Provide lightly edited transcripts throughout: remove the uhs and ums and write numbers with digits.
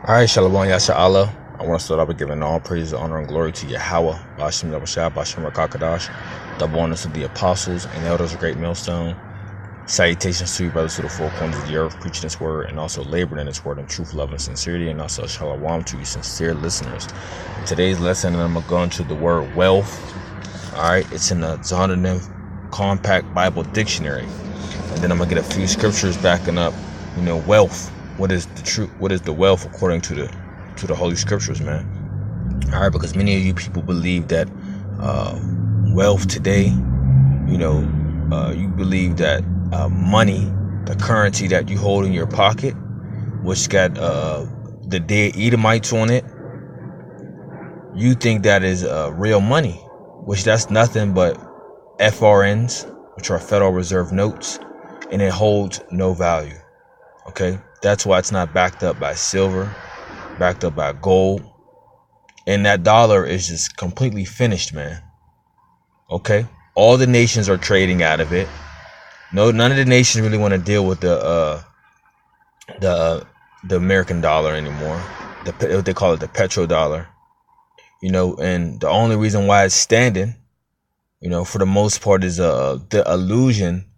Alright, Shalom, Yasha Allah. I want to start off by giving all praise, honor, and glory to Yahweh, Bashim Yabashah, Bashim Rakakadash, double honors to the apostles and elders of Great Millstone. Salutations to you, brothers to the four corners of the earth, preaching this word and also laboring in this word in truth, love, and sincerity, and also Shalom to you, sincere listeners. In today's lesson, I'm going to go into the word wealth. Alright, it's in the Zondervan Compact Bible Dictionary. And then I'm going to get a few scriptures backing up, wealth. What is the truth? What is the wealth according to the Holy Scriptures, man? All right, because many of you people believe that wealth today, you believe that money, the currency that you hold in your pocket, which got the dead Edomites on it, you think that is real money, which that's nothing but FRNs, which are Federal Reserve notes, and it holds no value. Okay, that's why it's not backed up by silver, backed up by gold, and that dollar is just completely finished, man. Okay, all the nations are trading out of it. No, none of the nations really want to deal with the American dollar anymore. What they call it, the petrodollar. And the only reason why it's standing, for the most part, is the illusion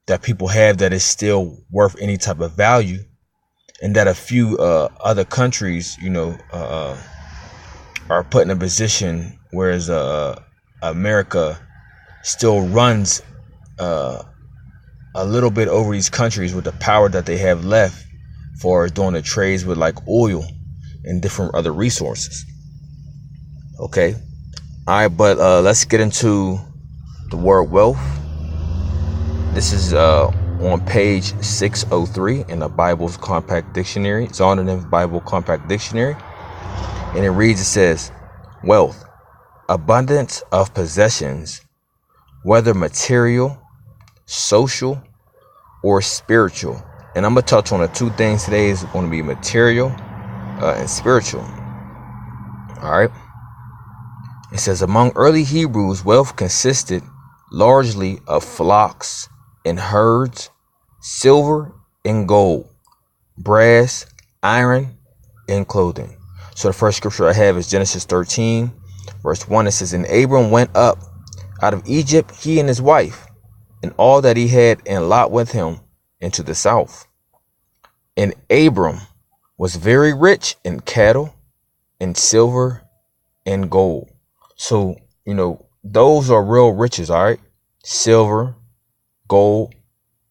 that people have that is still worth any type of value, and that a few other countries, are put in a position whereas America still runs a little bit over these countries with the power that they have left for doing the trades with like oil and different other resources. Okay, all right, but let's get into the word wealth. This is on page 603 in the Bible's Compact Dictionary. It's on the Bible Compact Dictionary. And it reads, it says, wealth, abundance of possessions, whether material, social, or spiritual. And I'm going to touch on the two things today. Is going to be material and spiritual. All right. It says, among early Hebrews, wealth consisted largely of flocks and herds, silver and gold, brass, iron, and clothing. So the first scripture I have is Genesis 13, verse 1. It says, and Abram went up out of Egypt, he and his wife, and all that he had, and Lot with him, into the south. And Abram was very rich in cattle, and silver, and gold. So, those are real riches, all right? Silver, gold,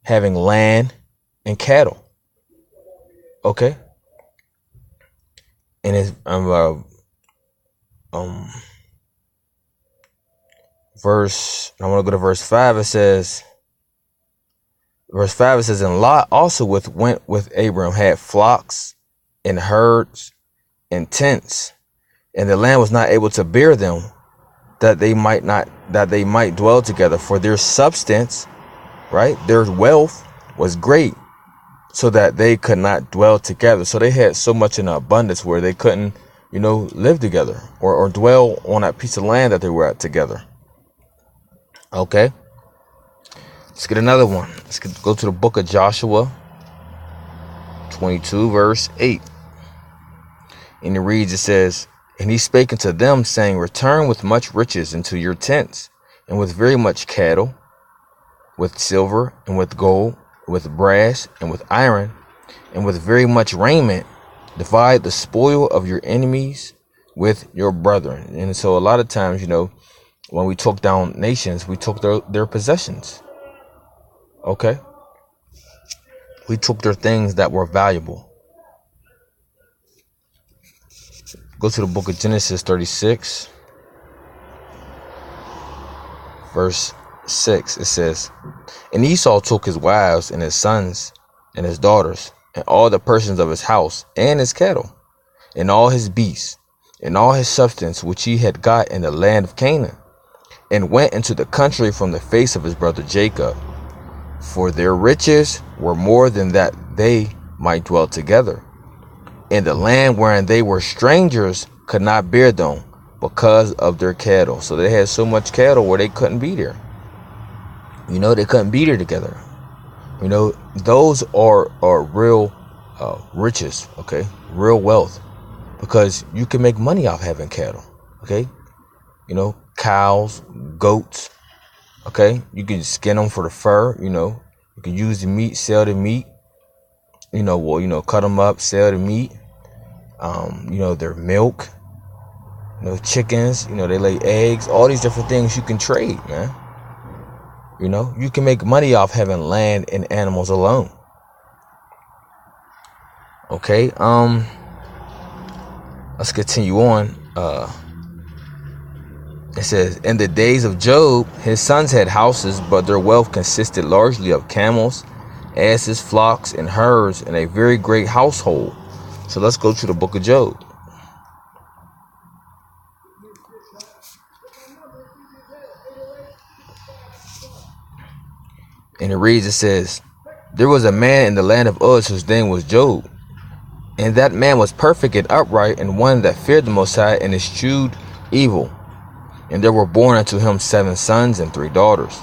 having land and cattle. Okay. And it's verse, I want to go to verse 5. It says, and Lot also went with Abram, had flocks and herds and tents, and the land was not able to bear them, that they might dwell together, for their substance, right, their wealth was great, so that they could not dwell together. So they had so much in abundance where they couldn't, live together or dwell on that piece of land that they were at together. Okay, let's get another one. Let's go to the book of Joshua 22, verse 8. And it reads, it says, and he spake unto them, saying, return with much riches into your tents, and with very much cattle, with silver, and with gold, with brass, and with iron, and with very much raiment, divide the spoil of your enemies with your brethren. And so a lot of times, when we took down nations, we took their possessions. Okay? We took their things that were valuable. Go to the book of Genesis 36, verse 6. It says, and Esau took his wives and his sons and his daughters and all the persons of his house and his cattle and all his beasts and all his substance which he had got in the land of Canaan, and went into the country from the face of his brother Jacob, for their riches were more than that they might dwell together. And the land wherein they were strangers could not bear them because of their cattle. So they had so much cattle where they couldn't be there. They couldn't be there together. Those are real riches, okay, real wealth, because you can make money off having cattle, okay, cows, goats, okay, you can skin them for the fur, you can use the meat, sell the meat, cut them up, sell the meat, their milk, chickens, they lay eggs, all these different things you can trade, man. You can make money off having land and animals alone. Okay, let's continue on. It says, in the days of Job, his sons had houses, but their wealth consisted largely of camels, asses, flocks, and herds, and a very great household. So let's go to the book of Job. And it says, there was a man in the land of Uz whose name was Job. And that man was perfect and upright, and one that feared the Most High, and eschewed evil. And there were born unto him 7 sons and 3 daughters.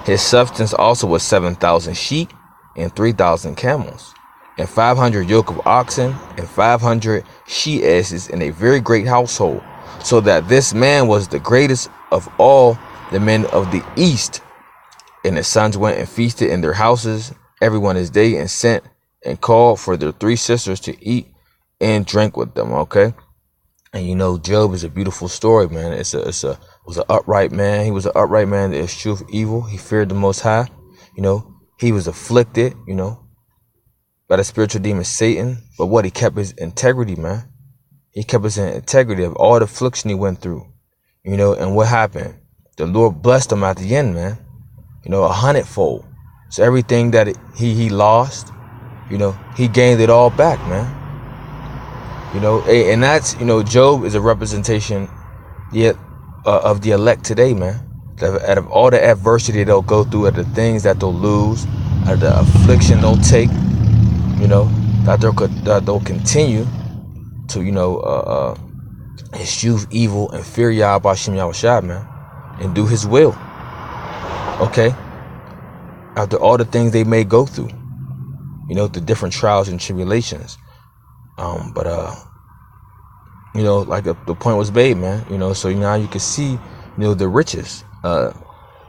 His substance also was 7,000 sheep and 3,000 camels, and 500 yoke of oxen, and 500 she-asses, in a very great household, so that this man was the greatest of all the men of the east. And his sons went and feasted in their houses, everyone his day, and sent and called for their 3 sisters to eat and drink with them. Okay, and Job is a beautiful story, man. Was an upright man. He was an upright man that eschewed evil. He feared the Most High. He was afflicted, by the spiritual demon Satan. But he kept his integrity, man. He kept his integrity of all the affliction he went through. And what happened? The Lord blessed him at the end, man. 100-fold. So everything that he lost, he gained it all back, man. And that's, Job is a representation of the elect today, man. Out of all the adversity they'll go through, out of the things that they'll lose, out of the affliction they'll take, that they'll continue to, eschew evil and fear Yahweh Shem Yahushua, man, and do his will. Okay? After all the things they may go through, the different trials and tribulations. Like the point was made, man. So now you can see, the riches that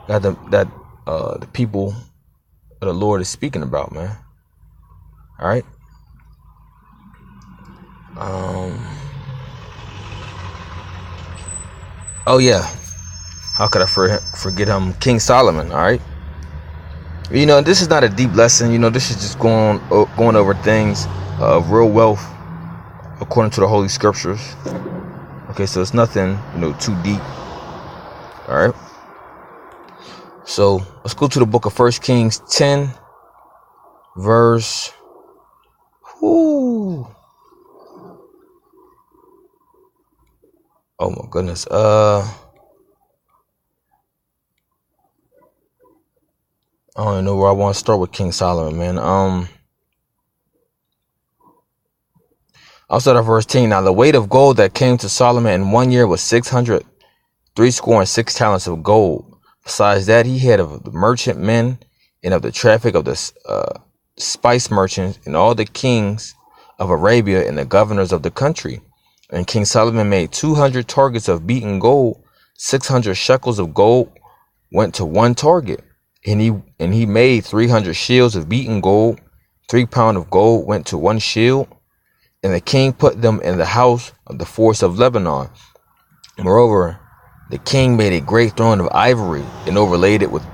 the people of the Lord is speaking about, man. All right. Oh yeah. How could I forget King Solomon? All right. This is not a deep lesson. This is just going over things of real wealth according to the Holy Scriptures. Okay, so it's nothing, too deep. All right. So let's go to the book of 1 Kings 10, verse. Oh my goodness. I don't even know where I want to start with King Solomon, man. I'll start at verse 10. Now the weight of gold that came to Solomon in 1 year was 666 talents of gold. Besides that, he had of the merchant men and of the traffic of the spice merchants and all the kings of Arabia and the governors of the country. And King Solomon made 200 targets of beaten gold. 600 shekels of gold went to one target. And he made 300 shields of beaten gold. 3 pounds of gold went to one shield. And the king put them in the house of the forest of Lebanon. Moreover, the king made a great throne of ivory and overlaid it with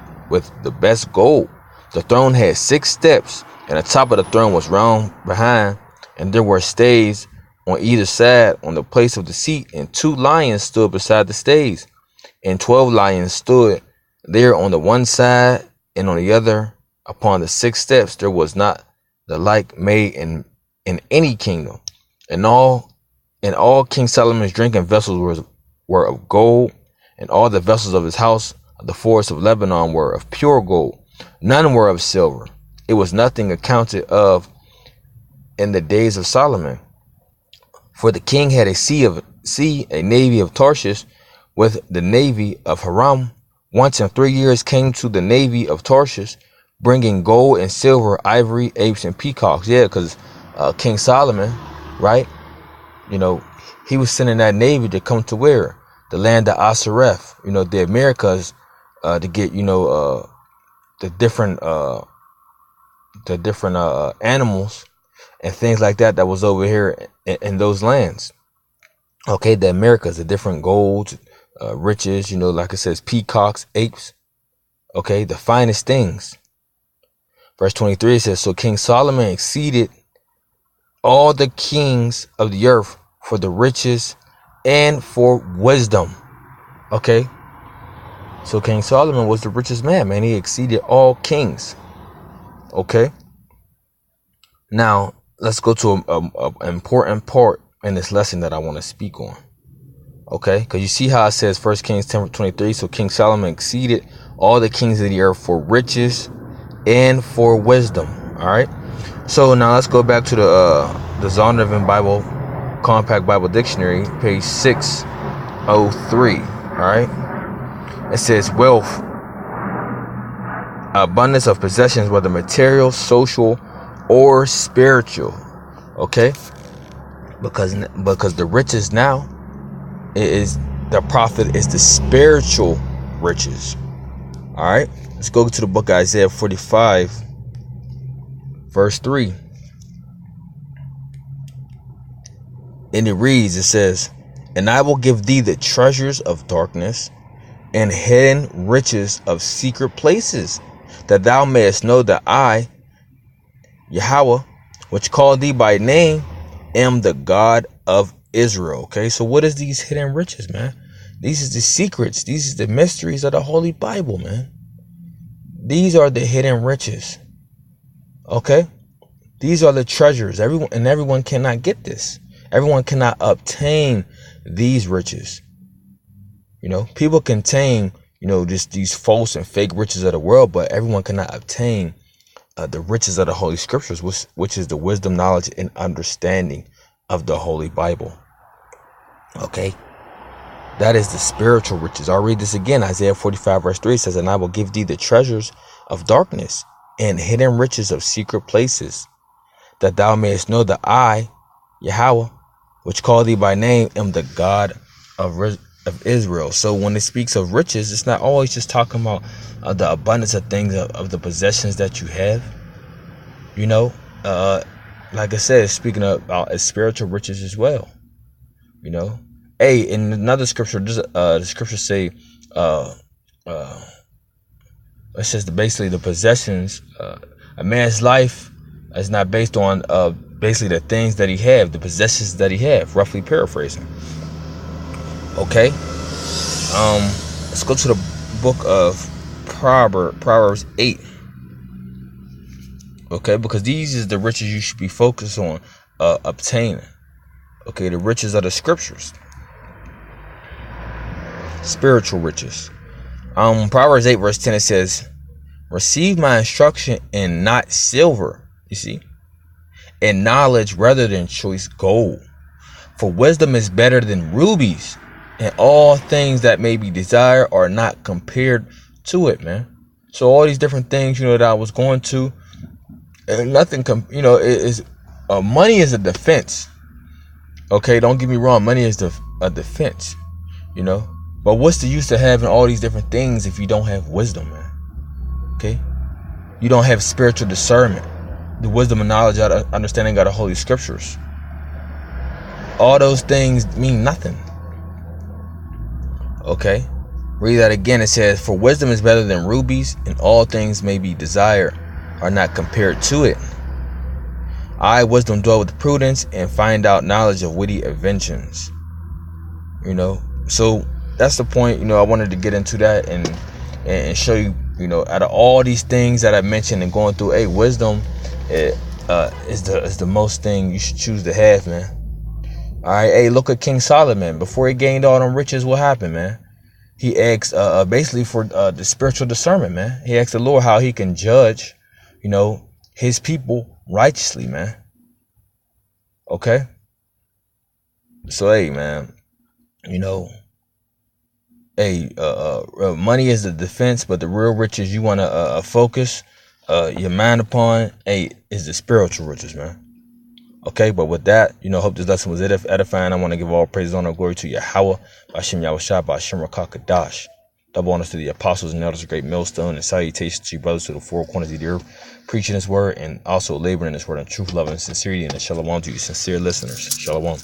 the best gold. The throne had 6 steps, and the top of the throne was round behind, and there were stays on either side on the place of the seat, and 2 lions stood beside the stays, and 12 lions stood there on the one side and on the other. Upon the 6 steps there was not the like made in any kingdom. And all King Solomon's drinking vessels were of gold, and all the vessels of his house of the forest of Lebanon were of pure gold. None were of silver. It was nothing accounted of in the days of Solomon. For the king had a navy of Tarshish with the navy of Haram. Once in 3 years came to the navy of Tarshish, bringing gold and silver, ivory, apes, and peacocks. Yeah, because King Solomon, right? You know, he was sending that navy to come to where? The land of Asareth, the Americas, to get, the different animals and things like that was over here in those lands. Okay, the Americas, the different golds, riches, like it says, peacocks, apes. Okay, the finest things. Verse 23 says, so King Solomon exceeded all the kings of the earth for the riches and for wisdom. Okay, so King Solomon was the richest man. He exceeded all kings. Okay, now let's go to an important part in this lesson that I want to speak on. Okay, because you see how it says 1 Kings 10:23. So King Solomon exceeded all the kings of the earth for riches and for wisdom. All right, so now let's go back to the Zondervan Bible Compact Bible Dictionary, page 603. All right, it says wealth, abundance of possessions, whether material, social, or spiritual. Okay, because the riches now is the profit is the spiritual riches. All right, let's go to the book of Isaiah 45, verse 3. And it reads, it says, and I will give thee the treasures of darkness and hidden riches of secret places, that thou mayest know that I, Yahweh, which called thee by name, am the God of Israel. Okay, so what is these hidden riches, man? These is the secrets. These is the mysteries of the Holy Bible, man. These are the hidden riches. Okay, these are the treasures. Everyone cannot get this. Everyone cannot obtain these riches. People contain, just these false and fake riches of the world, but everyone cannot obtain the riches of the Holy Scriptures, which is the wisdom, knowledge, and understanding of the Holy Bible. Okay, that is the spiritual riches. I'll read this again. Isaiah 45 verse 3 says, and I will give thee the treasures of darkness and hidden riches of secret places, that thou mayest know that I, Yahweh, which called thee by name, am the God of Israel. So when it speaks of riches, it's not always just talking about the abundance of things, of the possessions that you have. Like I said, speaking about spiritual riches as well. Hey, in another scripture, the scriptures say, it says basically the possessions, a man's life is not based on basically the things that he have, the possessions that he have, roughly paraphrasing. Okay, let's go to the book of Proverbs 8. Okay, because these is the riches you should be focused on obtaining. Okay, the riches of the scriptures, spiritual riches. Proverbs 8 verse 10, it says, receive my instruction and not silver, you see, and knowledge rather than choice gold. For wisdom is better than rubies, and all things that may be desired are not compared to it, man. So all these different things, that I was going to, and nothing, money is a defense. Okay, don't get me wrong, money is a defense, But what's the use of having all these different things if you don't have wisdom, man? Okay, you don't have spiritual discernment, the wisdom and knowledge, understanding of the Holy Scriptures. All those things mean nothing. Okay, read that again. It says, for wisdom is better than rubies, and all things may be desired are not compared to it. I, wisdom, dwell with prudence and find out knowledge of witty inventions. So that's the point. I wanted to get into that and show you, out of all these things that I mentioned and going through, wisdom is the most thing you should choose to have, man. All right, look at King Solomon. Before he gained all them riches, what happened, man? He asked basically for the spiritual discernment, man. He asked the Lord how he can judge, his people righteously, man. Okay. So, man, money is the defense, but the real riches you want to focus your mind upon, is the spiritual riches, man. Okay, but with that, hope this lesson was edifying. I want to give all praise, honor, and glory to Yahweh, Bashem Yahushua, Bashem Rakakadash. Double honors to the apostles and elders of Great Millstone, and salutations to you brothers to the four corners of the earth, preaching His word and also laboring in His word in truth, love, and sincerity. And a shalom to you, sincere listeners. Shalom.